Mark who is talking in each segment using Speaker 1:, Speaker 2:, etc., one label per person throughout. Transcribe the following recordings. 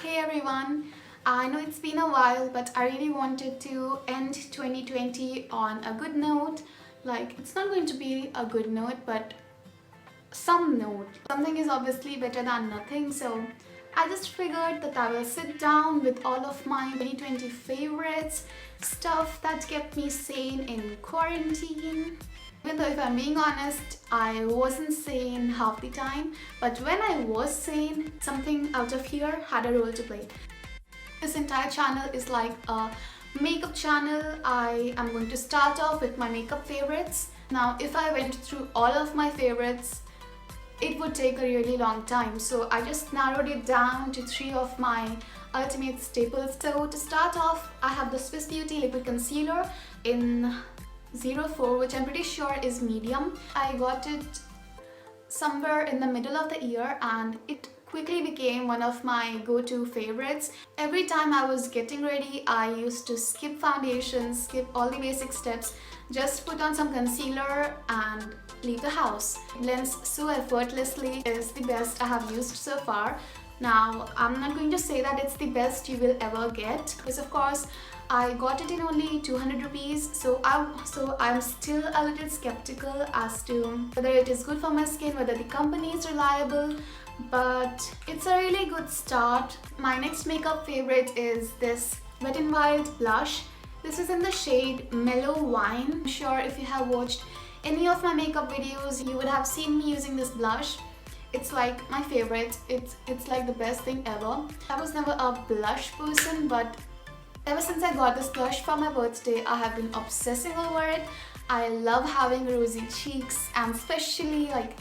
Speaker 1: Hey everyone, I know it's been a while, but I really wanted to end 2020 on a good note. Like, it's not going to be a good note, but some note. Something is obviously better than nothing, so I just figured that I will sit down with all of my 2020 favorites, stuff that kept me sane in quarantine. Even though if I'm being honest, I wasn't sane half the time, but when I was sane, something out of here had a role to play. This entire channel is like a makeup channel. I am going to start off with my makeup favorites. Now, if I went through all of my favorites, it would take a really long time. So I just narrowed it down to 3 of my ultimate staples. So to start off, I have the Swiss Beauty Liquid Concealer in 04, which I'm pretty sure is medium. I got it somewhere in the middle of the year and it quickly became one of my go-to favorites. Every time I was getting ready, I used to skip foundation, skip all the basic steps, just put on some concealer and leave the house. It blends so effortlessly. It is the best I have used so far. Now, I'm not going to say that it's the best you will ever get, because of course I got it in only 200 rupees, so I'm still a little skeptical as to whether it is good for my skin, whether the company is reliable, but it's a really good start. My next makeup favorite is this Wet n Wild blush. This is in the shade Mellow Wine. I'm sure if you have watched any of my makeup videos, you would have seen me using this blush. It's like my favorite. It's like the best thing ever. I was never a blush person, but ever since I got this blush for my birthday, I have been obsessing over it. I love having rosy cheeks and especially like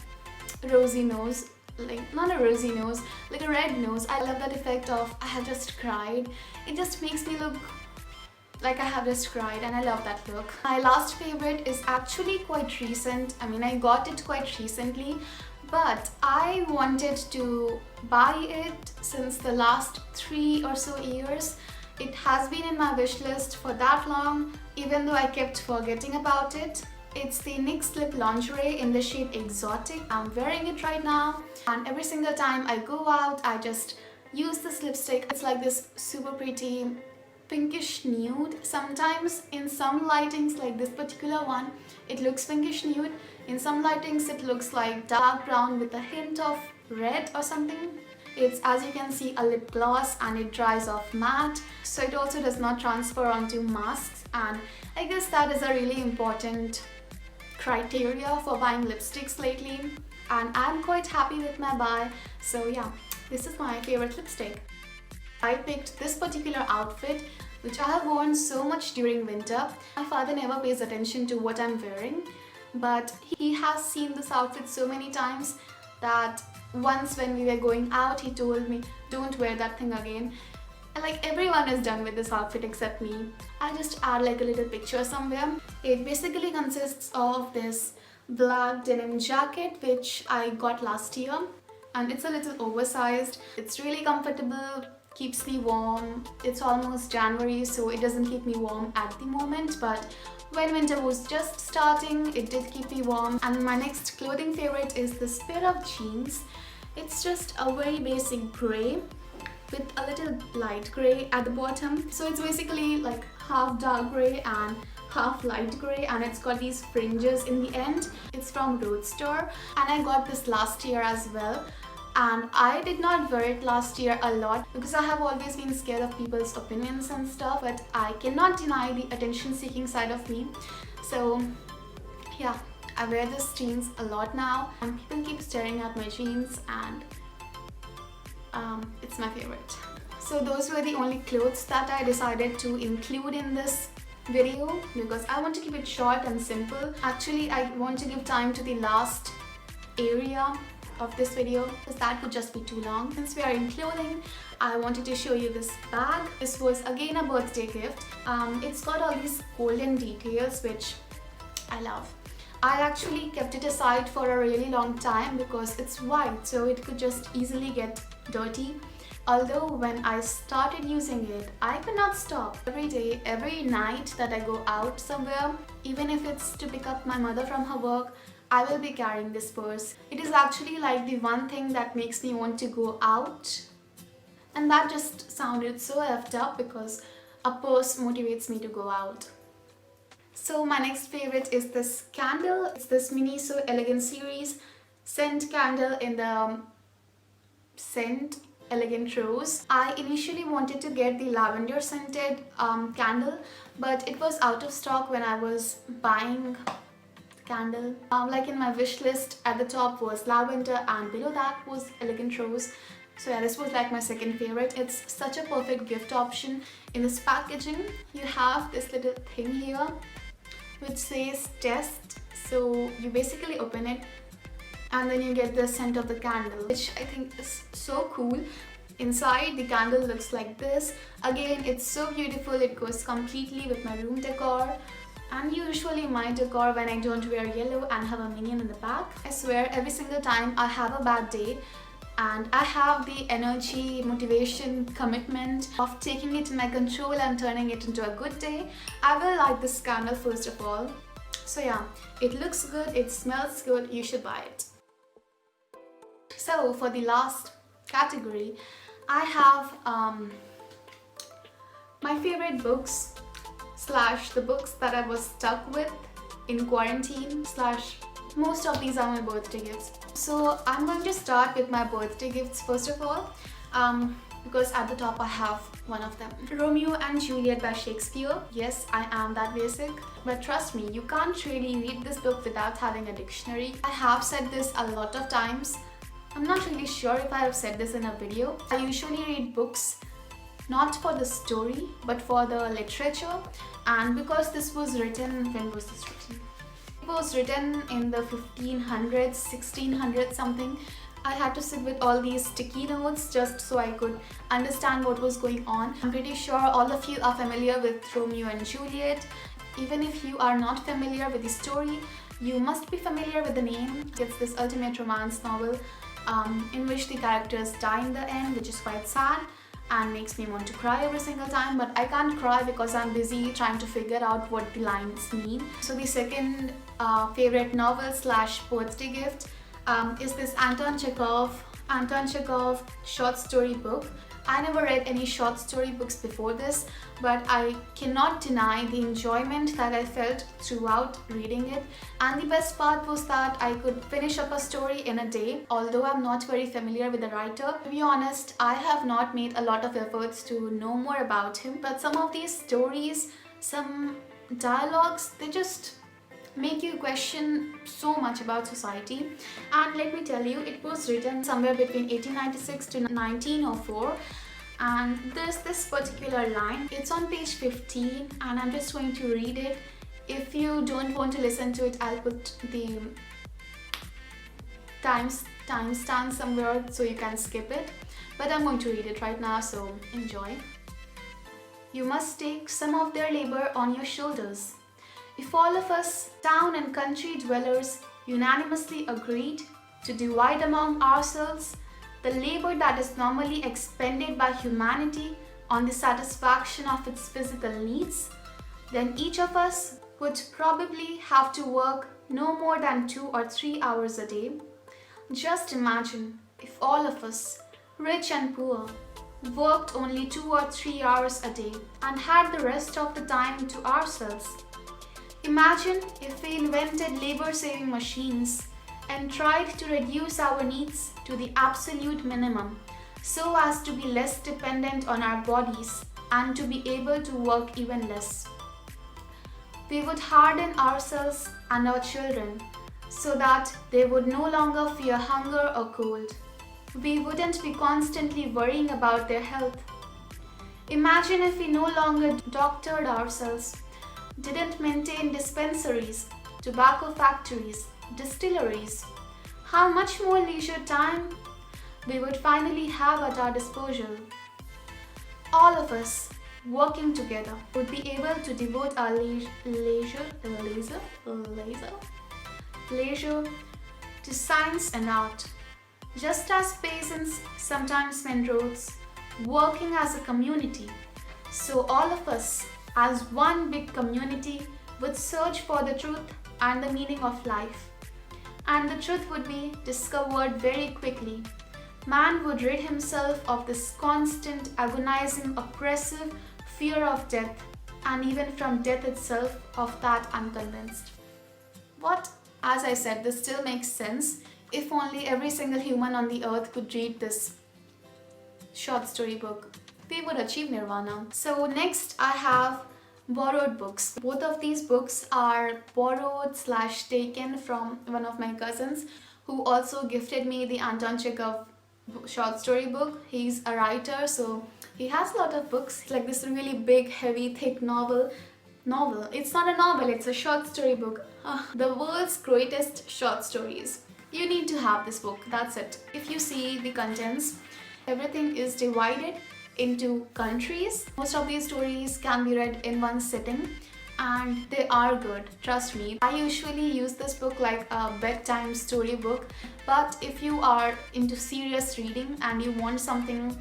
Speaker 1: rosy nose. Like, not a rosy nose, like a red nose. I love that effect of I have just cried. It just makes me look like I have just cried and I love that look. My last favorite is actually quite recent. I mean, I got it quite recently, but I wanted to buy it since the last 3 or so years. It has been in my wish list for that long, even though I kept forgetting about it. It's the NYX Lip Lingerie in the shade Exotic. I'm wearing it right now, and every single time I go out, I just use this lipstick. It's like this super pretty pinkish nude. Sometimes in some lightings, like this particular one, it looks pinkish nude. In some lightings, it looks like dark brown with a hint of red or something. It's, as you can see, a lip gloss and it dries off matte, so it also does not transfer onto masks, and I guess that is a really important criteria for buying lipsticks lately, and I'm quite happy with my buy. So yeah, this is my favorite lipstick. I picked this particular outfit which I have worn so much during winter. My father never pays attention to what I'm wearing, but he has seen this outfit so many times that once when we were going out, he told me, don't wear that thing again. And like, everyone is done with this outfit except me. I'll just add like a little picture somewhere. It basically consists of this black denim jacket which I got last year, and it's a little oversized. It's really comfortable, keeps me warm. It's almost January, so it doesn't keep me warm at the moment, but when winter was just starting, it did keep me warm. And my next clothing favorite is this pair of jeans. It's just a very basic grey with a little light grey at the bottom. So it's basically like half dark grey and half light grey, and it's got these fringes in the end. It's from Roadster, and I got this last year as well. And I did not wear it last year a lot because I have always been scared of people's opinions and stuff, but I cannot deny the attention-seeking side of me. So yeah, I wear these jeans a lot now, and people keep staring at my jeans, and it's my favorite. So those were the only clothes that I decided to include in this video because I want to keep it short and simple. Actually, I want to give time to the last area of this video because that would just be too long. Since we are in clothing, I wanted to show you this bag. This was again a birthday gift. It's got all these golden details which I love. I actually kept it aside for a really long time because it's white, so it could just easily get dirty. Although when I started using it, I could not stop. Every day, every night that I go out somewhere, even if it's to pick up my mother from her work, I will be carrying this purse. It is actually like the one thing that makes me want to go out. And that just sounded so effed up because a purse motivates me to go out. So my next favorite is this candle. It's this Miniso Elegant series scent candle in the scent Elegant Rose. I initially wanted to get the lavender scented candle, but it was out of stock when I was buying the candle. Like in my wish list, at the top was lavender and below that was Elegant Rose. So yeah, this was like my second favorite. It's such a perfect gift option. In this packaging, you have this little thing here which says test. So you basically open it and then you get the scent of the candle, which I think is so cool. Inside, the candle looks like this. Again, it's so beautiful. It goes completely with my room decor, and usually my decor when I don't wear yellow and have a minion in the back. I swear every single time I have a bad day and I have the energy, motivation, commitment of taking it in my control and turning it into a good day, I will light this candle first of all. So yeah, it looks good, it smells good, you should buy it. So for the last category, I have my favorite books / the books that I was stuck with in quarantine / most of these are my birthday gifts. So I'm going to start with my birthday gifts first of all, because at the top I have one of them. Romeo and Juliet by Shakespeare. Yes, I am that basic, but trust me, you can't really read this book without having a dictionary. I have said this a lot of times. I'm not really sure if I have said this in a video. I usually read books not for the story but for the literature, and because this was written, when was this written? It was written in the 1500s, 1600s something. I had to sit with all these sticky notes just so I could understand what was going on. I'm pretty sure all of you are familiar with Romeo and Juliet. Even if you are not familiar with the story, you must be familiar with the name. It's this ultimate romance novel in which the characters die in the end, which is quite sad and makes me want to cry every single time, but I can't cry because I'm busy trying to figure out what the lines mean. So the second favorite novel / birthday gift is this Anton Chekhov short story book. I never read any short story books before this, but I cannot deny the enjoyment that I felt throughout reading it. And the best part was that I could finish up a story in a day, although I'm not very familiar with the writer. To be honest, I have not made a lot of efforts to know more about him, but some of these stories, some dialogues, they just make you question so much about society. And let me tell you, it was written somewhere between 1896 to 1904, and there's this particular line. It's on page 15 and I'm just going to read it. If you don't want to listen to it, I'll put the timestamp somewhere so you can skip it, but I'm going to read it right now, so enjoy. You must take some of their labor on your shoulders. If all of us, town and country dwellers, unanimously agreed to divide among ourselves the labor that is normally expended by humanity on the satisfaction of its physical needs, then each of us would probably have to work no more than 2 or 3 hours a day. Just imagine if all of us, rich and poor, worked only 2 or 3 hours a day and had the rest of the time to ourselves. Imagine if we invented labor-saving machines and tried to reduce our needs to the absolute minimum so as to be less dependent on our bodies and to be able to work even less. We would harden ourselves and our children so that they would no longer fear hunger or cold. We wouldn't be constantly worrying about their health. Imagine if we no longer doctored ourselves, didn't maintain dispensaries, tobacco factories, distilleries. How much more leisure time we would finally have at our disposal. All of us, working together, would be able to devote our leisure to science and art. Just as peasants sometimes mend roads, working as a community, so all of us, as one big community, would search for the truth and the meaning of life. And the truth would be discovered very quickly, man would rid himself of this constant, agonizing, oppressive fear of death, and even from death itself. Of that I'm convinced. What? As I said, this still makes sense. If only every single human on the earth could read this short story book, we would achieve nirvana. So next I have borrowed books. Both of these books are borrowed / taken from one of my cousins who also gifted me the Anton Chekhov short story book. He's a writer, so he has a lot of books. It's like this really big, heavy, thick novel. It's not a novel, it's a short story book. The world's greatest short stories. You need to have this book, that's it. If you see the contents, everything is divided into countries. Most of these stories can be read in one sitting and they are good, trust me. I usually use this book like a bedtime story book, but if you are into serious reading and you want something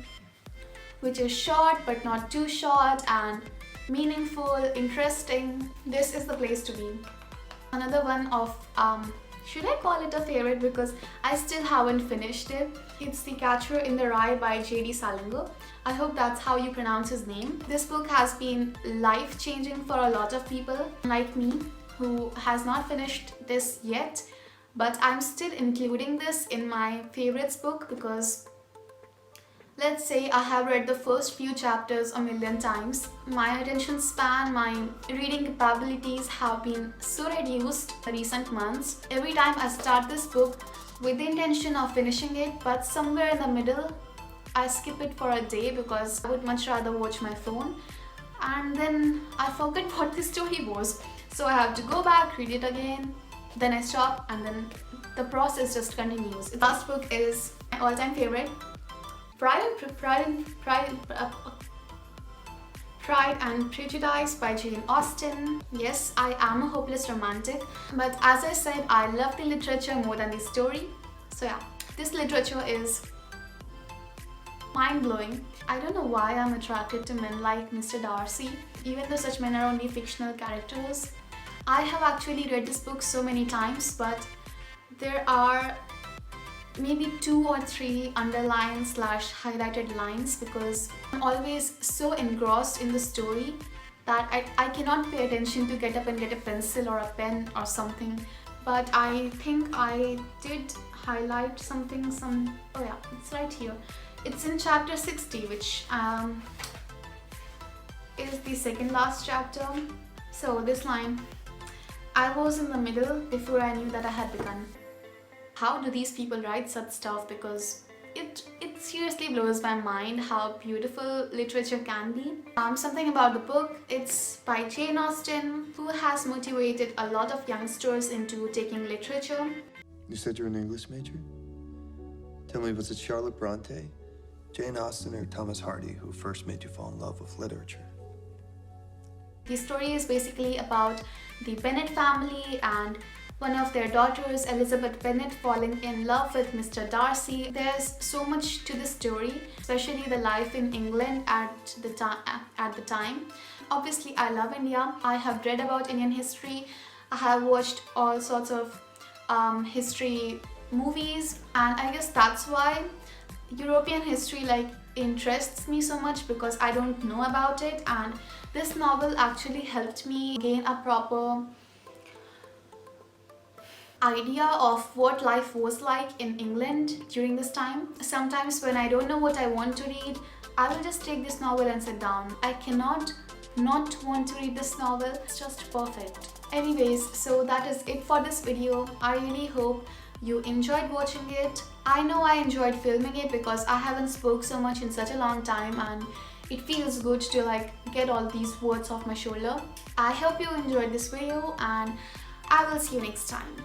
Speaker 1: which is short but not too short and meaningful, interesting, this is the place to be. Another one of should I call it a favorite because I still haven't finished it. It's The Catcher in the Rye by J.D. Salinger. I hope that's how you pronounce his name. This book has been life-changing for a lot of people like me who has not finished this yet, but I'm still including this in my favorites book because let's say I have read the first few chapters a million times. My attention span, my reading capabilities have been so reduced in recent months. Every time I start this book with the intention of finishing it, but somewhere in the middle, I skip it for a day because I would much rather watch my phone. And then I forget what the story was. So I have to go back, read it again, then I stop, and then the process just continues. The last book is my all-time favorite, Pride and Prejudice by Jane Austen. Yes, I am a hopeless romantic, but as I said, I love the literature more than the story. So yeah, this literature is mind-blowing. I don't know why I'm attracted to men like Mr. Darcy, even though such men are only fictional characters. I have actually read this book so many times, but there are maybe 2 or 3 underlined / highlighted lines because I'm always so engrossed in the story that I cannot pay attention to get up and get a pencil or a pen or something. But I think I did highlight something, oh yeah, it's right here. It's in chapter 60, which is the second last chapter. So this line, I was in the middle before I knew that I had begun. How do these people write such stuff? Because it seriously blows my mind how beautiful literature can be. Something about the book, it's by Jane Austen, who has motivated a lot of youngsters into taking literature.
Speaker 2: You said you're an English major? Tell me, was it Charlotte Bronte, Jane Austen, or Thomas Hardy who first made you fall in love with literature?
Speaker 1: The story is basically about the Bennet family and one of their daughters, Elizabeth Bennet, falling in love with Mr. Darcy. There's so much to the story, especially the life in England at the time. Obviously, I love India. I have read about Indian history. I have watched all sorts of history movies, and I guess that's why European history interests me so much, because I don't know about it, and this novel actually helped me gain a proper idea of what life was like in England during this time. Sometimes when I don't know what I want to read, I will just take this novel and sit down. I cannot not want to read this novel. It's just perfect. Anyways, so that is it for this video. I really hope you enjoyed watching it. I know I enjoyed filming it because I haven't spoke so much in such a long time, and it feels good to get all these words off my shoulder. I hope you enjoyed this video, and I will see you next time.